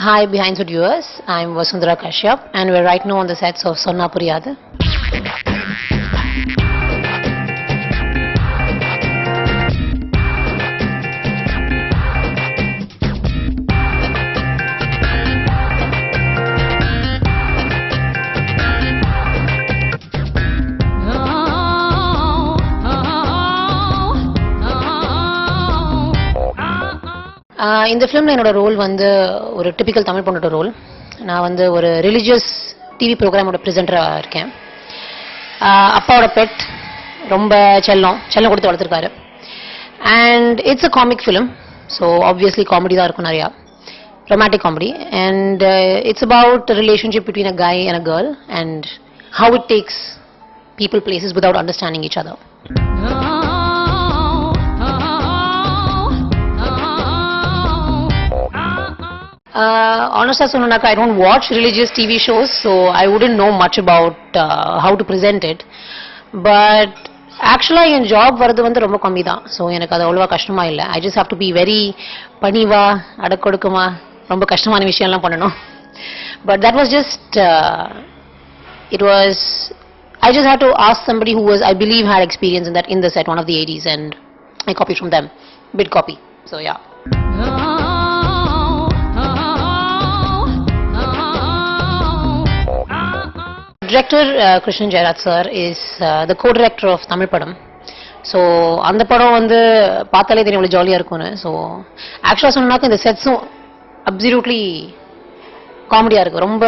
Hi, Behindwoods viewers. I'm Vasundhara Kashyap, and we're right now on the sets of Sonna Puriyadhu. இந்த ஃபிலிமில் என்னோட role வந்து ஒரு typical Tamil பொண்ணோட ரோல். நான் வந்து ஒரு ரிலீஜியஸ் டிவி ப்ரோக்ராமோட ப்ரெசென்டராக இருக்கேன். அப்பாவோட பெட் ரொம்ப செல்லம் கொடுத்து வளர்த்துருக்காரு. And it's a comic film, so obviously comedy தான் இருக்கும், நிறையா romantic comedy. And it's about relationship between a guy and a girl and how it takes people places without understanding each other. Honestly, I don't watch religious TV shows, so I wouldn't know much about how to present it. But actually, N job வரது வந்து ரொம்ப கம்மி தான். So எனக்கு அது அவ்வளோவா கஷ்டமா இல்லை. I just have to be very பணிவா, அடக்கொடுக்குமா, ரொம்ப கஷ்டமான விஷயம்லாம் பண்ணணும். But that was just, I just had to ask somebody who was, I believe, had experience in the set, one of the 80s, and I copied from them, bit copy. So yeah. Director Krishnan Jayaraj sir is the co-director of Tamil Padam. So அந்த படம் வந்து பார்த்தாலே தெரியும் எவ்வளவு ஜாலியா இருக்கும்னு. So ஆக்சுவலாக சொன்னாக்க இந்த செட்ஸும் அப்சல்யூட்லி காமெடியா இருக்கு. ரொம்ப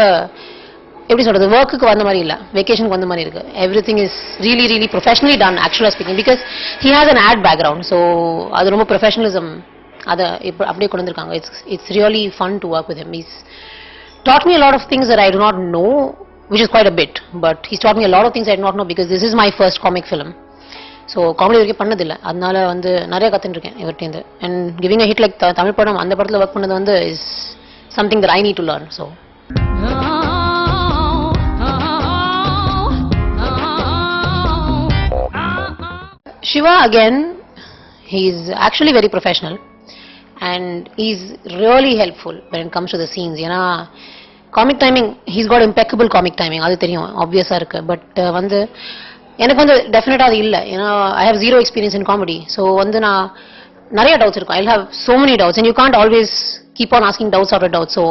எப்படி சொல்றது, ஒர்க்குக்கு வந்த மாதிரி இல்லை, வெக்கேஷனுக்கு வந்த மாதிரி இருக்கு. Everything is really professionally done actually speaking, because he has an ad background. So அது ரொம்ப ப்ரொஃபஷனலிசம் அதை இப்போ அப்படியே கொண்டு வந்திருக்காங்க. It's really fun to work with him. He's taught me a lot of things that I do not know, which is quite a bit, but he's taught me a lot of things I do not know because this is my first comic film. So comedy வரைக்கும் பண்ணதில்லை, அதனால வந்து நிறைய கற்றுருக்கேன் இவர்கிட்ட. And giving a hit like Tamil படம், அந்த படத்தில் work பண்ணது வந்து is something that I need to learn. So Shiva, again, he's actually very professional and he's really helpful when it comes to the scenes. ஏன்னா comic timing, he's God impeccable comic timing, அது தெரியும், ஆப்வியஸாக இருக்கு. But வந்து எனக்கு வந்து டெஃபினட்டாக அது இல்லை. ஏன்னா I have zero experience in comedy. So வந்து நான் நிறைய டவுட்ஸ் இருக்கும். I have so many doubts and you can't always keep on asking doubts after doubts. So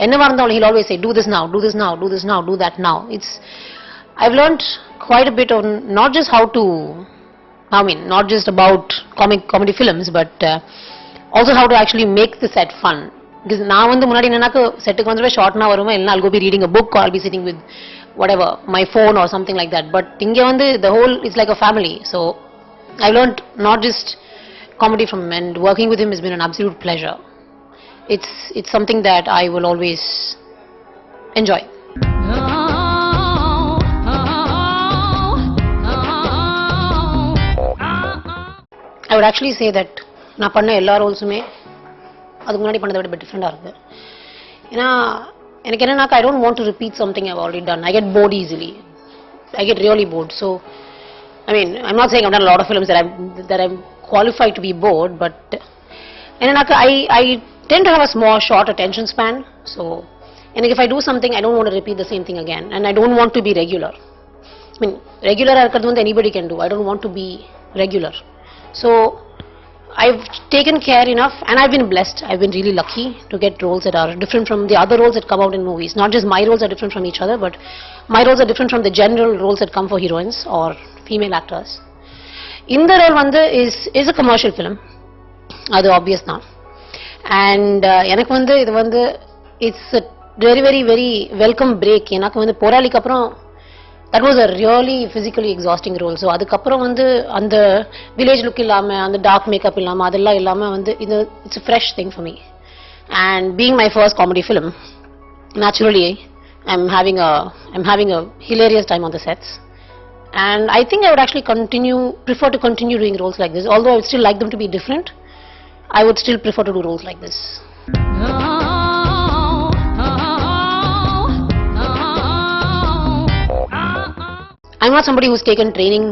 என்னவா இருந்தாலும் he'll always say do this now, do this now, do this now, do that now. It's I've learnt quite a bit on not just how to, not just about comedy films, but also how to actually make the set fun. Because நான் வந்து முன்னாடி என்னன்னாக்க செட்டுக்கு வந்து ஷார்ட்னா வருவேன், இல்லைனா I'll go be reading a book or I'll be sitting with whatever, my phone or something like that. But இங்க வந்து the whole, it's like a family. So I learned not just comedy from him, and working with him has been an absolute pleasure. It's something that I will always enjoy. I would actually say that நான் பண்ண எல்லா ரோல்ஸுமே அதுக்கு முன்னாடி பண்ணதை விட டிஃப்ரெண்டாக இருக்குது. ஏன்னா எனக்கு என்னன்னாக்கா I don't want to repeat something I've already done. I get bored easily. I get really bored. So I'm not saying I've done a lot of films that I'm qualified to be bored, but என்னன்னாக்கா I tend to have a small short attention span. So if I do something, I don't want to repeat the same thing again, and I don't want to be regular. Regular இருக்கிறது வந்து anybody can do. I don't want to be regular. So I've taken care enough, and I've been blessed. I've been really lucky to get roles that are different from the other roles that come out in movies. Not just my roles are different from each other, but my roles are different from the general roles that come for heroines or female actors. In the role வந்து is a commercial film. அது obvious தான். And எனக்கு வந்து இது வந்து it's a very welcome break. எனக்கு வந்து போராளிக்கு அப்புறம் that was a really physically exhausting role. So அதுக்கப்புறம் வந்து அந்த village look இல்லாம, அந்த dark makeup இல்லாம, அதெல்லாம் இல்லாம வந்து it's a fresh thing for me. And being my first comedy film, naturally I'm having a hilarious time on the sets. And I think I would actually prefer to continue doing roles like this. Although I would still like them to be different, I would still prefer to do roles like this. I'm not somebody who's taken training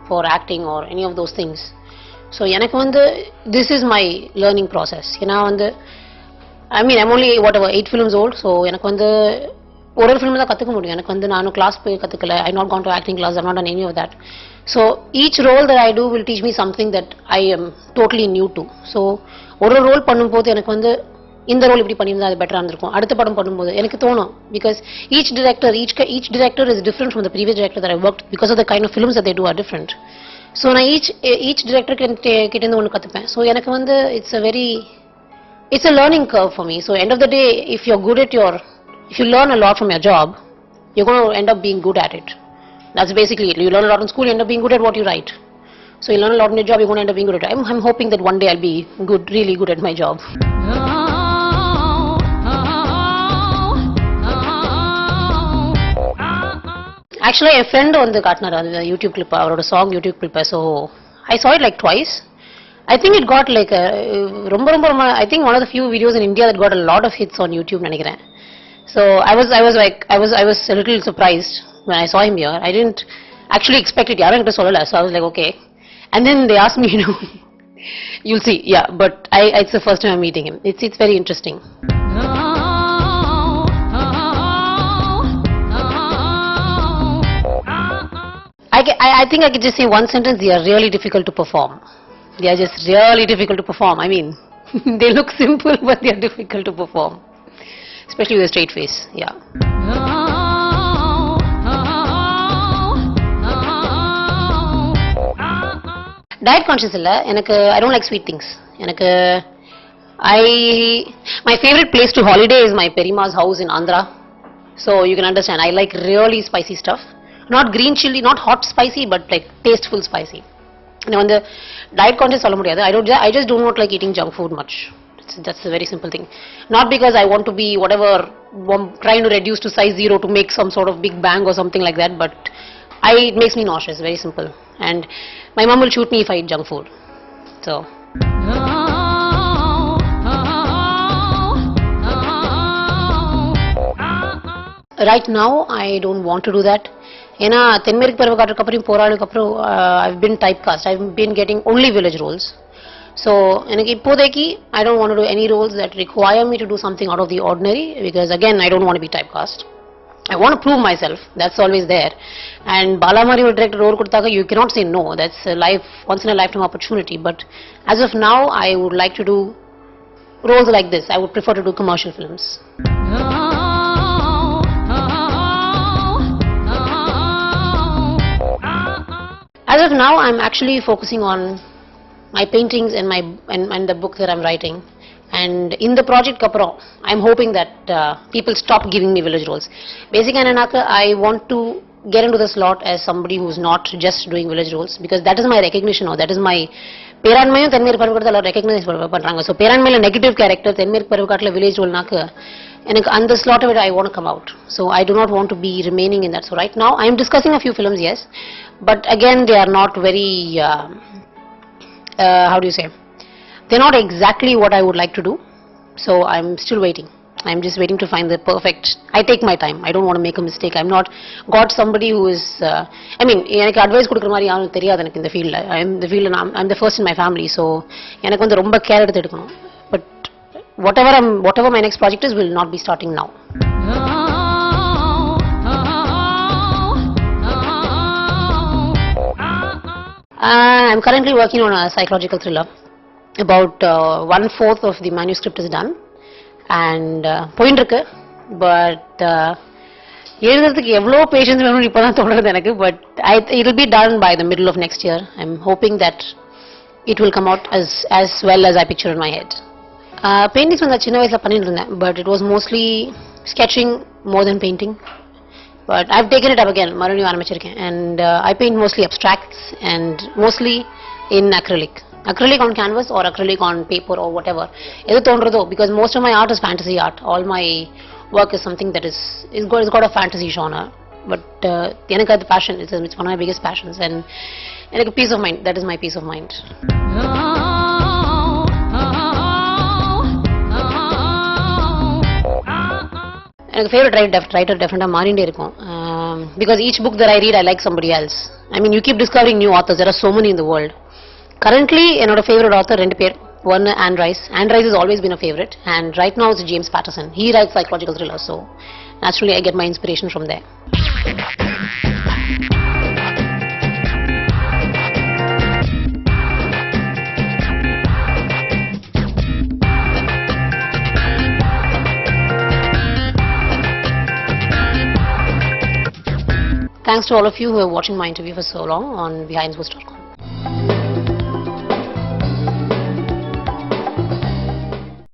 for acting or any of those things. So எனக்கு வந்து this is my learning process. ஏன்னா வந்து I mean, I'm only whatever 8 films old, so எனக்கு வந்து ஒரு film தான் கத்துக்க முடியும். எனக்கு வந்து நானும் கிளாஸ் போய் கத்துக்கல. I not gone to acting class. I've not done any of that. So each role that I do will teach me something that I am totally new to. So ஒரு role பண்ணும்போது எனக்கு வந்து இந்த role இப்படி பண்ணியிருந்தா அது பெட்டரா இருந்திருக்கும். அடுத்த படம் பண்ணும்போது எனக்கு தோணும், because each director is different from the previous director that I worked, because of the kind of films that they do are different. So நான் each director கிட்ட இருந்து ஒன்னு கத்துப்பேன். So எனக்கு வந்து it's a learning curve for me. So end of the day, if you learn a lot from your job, you're going to end up being good at it. That's basically it. You learn a lot in school, you end up being good at what you write. So you learn a lot in your job, you're going to end up being good at it. I'm hoping that one day I'll be really good at my job. Actually, a friend on the YouTube clip, I wrote a song YouTube clip, so I saw it like twice. I think it got like I think one of the few videos in India that got a lot of hits on YouTube. So I was a little surprised when I saw him here. I didn't actually expect it. So I was like, okay. And then they asked me, you'll see, yeah. But it's the first time I'm meeting him. It's very interesting. I think I could just say one sentence: they are really difficult to perform. They are just really difficult to perform. I mean, they look simple, but they are difficult to perform. Especially with a straight face, yeah. Diet conscious illa, I don't like sweet things. My favorite place to holiday is my Perima's house in Andhra. So you can understand, I like really spicy stuff. Not green chili, not hot spicy, but like tasteful spicy. And the diet conscious சொல்ல முடியாது. I just do not like eating junk food much. That's a very simple thing. Not because I want to be whatever, trying to reduce to size 0 to make some sort of big bang or something like that, but it makes me nauseous, very simple. And my mom will shoot me if I eat junk food. So right now I don't want to do that. ஏன்னா தென்மேற்கு பருவக்காற்றுக்கு அப்புறம் போராளுக்கு அப்புறம் I've been typecast. I've been getting only village roles. So எனக்கு இப்போதைக்கு I don't want to do any roles that require me to do something out of the ordinary, because again I don't want to be typecast. I want to prove myself. That's always there. And Balamari will direct role koduthaga, you cannot say no. That's a once in a lifetime opportunity. But as of now, I would like to do roles like this. I would prefer to do commercial films. As of now, I'm actually focusing on my paintings and the book that I'm writing. And in the project kapro, I'm hoping that people stop giving me village roles. Basically, I want to get into the slot as somebody who's not just doing village roles, because that is my recognition, or that is my Peranmayum Tenmerku Parvakatla recognize பண்றாங்க. So Peranmayla negative character Tenmerku Parvakatla village role எனக்கு அந்த slot of it I want to come out. So I do not want to be remaining in that. So right now I am discussing a few films, yes, but again they are not very how do you say, they're not exactly what I would like to do. So I'm still waiting. I'm just waiting to find the perfect. I take my time. I don't want to make a mistake. I'm not got somebody who is I mean, எனக்கு advice கொடுக்கிற மாதிரி யாரும் தெரியாது எனக்கு இந்த ஃபீல்ட்ல. I'm the first in my family, so எனக்கு வந்து ரொம்ப கேர் எடுத்து எடுக்கணும். But whatever my next project is will not be starting now. I'm currently working on a psychological thriller. About 1/4 of the manuscript is done, and போயிட்டு இருக்கு. But எழுதுறதுக்கு எவ்வளோ patience வேணும்னு இப்போதான் தோணுது எனக்கு. But it will be done by the middle of next year. I'm hoping that it will come out as well as I picture in my head. Paintings வந்து சின்ன வயசுல பண்ணிட்டு இருந்தேன், but it was mostly sketching more than painting. But I've taken it up again, மறுபடியும் ஆரம்பிச்சிருக்கேன். And I paint mostly abstracts and mostly in acrylic on canvas or acrylic on paper or whatever. எது தோன்றதோ, because most of my art is fantasy art. All my work is something that is got a fantasy genre. But எனக்கு அது passion. It's one of my biggest passions, and எனக்கு peace of mind. That is my peace of mind. எனக்கு favourite writer டெஃபினட்டாக மாறிண்டே இருக்கும். Because each book that I read, I like somebody else. I mean, you keep discovering new authors. There are so many in the world. Currently, என்னோட favourite author 2 பேர். One, Anne Rice. Anne Rice has always been a favorite, and right now it's James Patterson. He writes psychological thrillers, so naturally I get my inspiration from there. Thanks to all of you who are watching my interview for so long on Behindwoods.com.